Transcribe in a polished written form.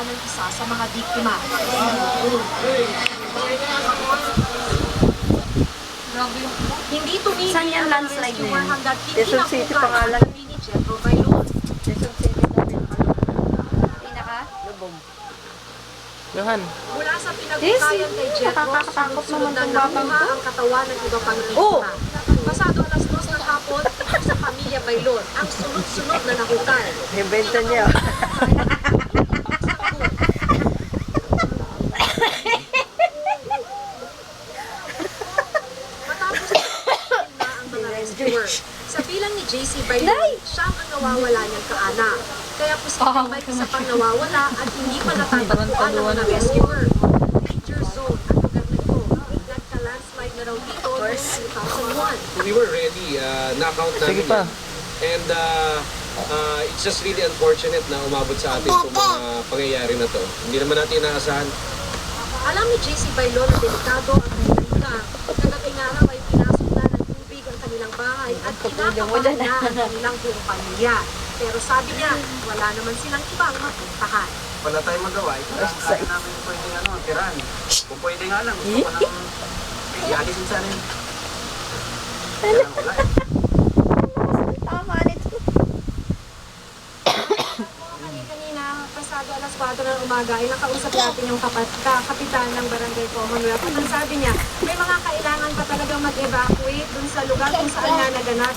ng isa sa mga biktima. Hindi tumigil Saan yung ang landslide na rescuer yun? hanggat hindi Quezon City nakuha ang pangalan. labi ni Jethro Bailon. Quezon City namin. Pinaka? Lubong. Johan. Mula sa pinagbukayan kay Jethro, nakakatakot sunod-sunod naman na tong batang nakuha to. ang katawan ng iba pang Oh! biktima. Pasado alas 2 ng hapon, ito sa pamilya Bailon ang sunod-sunod na nahukay. Ibenta niya. Matapos na ang mga rescuer. Sa bilang ni JC Bailon, siya ang nawawala niyang kaanak. Kaya posibleng may isa pang nawawala at hindi pa natatagpuan ng mga rescuer. Danger zone ang lugar na ito. Nagka-landslide na raw dito noong 2001. We were ready, knockout namin Sige pa. yan. And it's just really unfortunate na umabot sa atin itong mga pangyayari na to. Hindi naman natin inaasahan. Alam ni JC Bailon na delikado ang kanilang lugar. Kagating araw ay pinasok na ng tubig ang kanilang bahay at kinakabahan na ang kanilang buong pamilya. Pero sabi niya, wala naman silang ibang mapuntahan. Wala tayong magawa. Ito lang kaya namin pwedeng tirahan. Kung pwede nga lang, gusto ko nang i-alisin sana yun. Kaya lang wala eh. Tama nito. Kanina, pasado alas 4 ng umaga, ay nakausap natin yung kapitan ng Barangay Commonwealth. At ang sabi niya, may mga kailangan pa talagang mag-evacuate dun sa lugar kung saan na naganap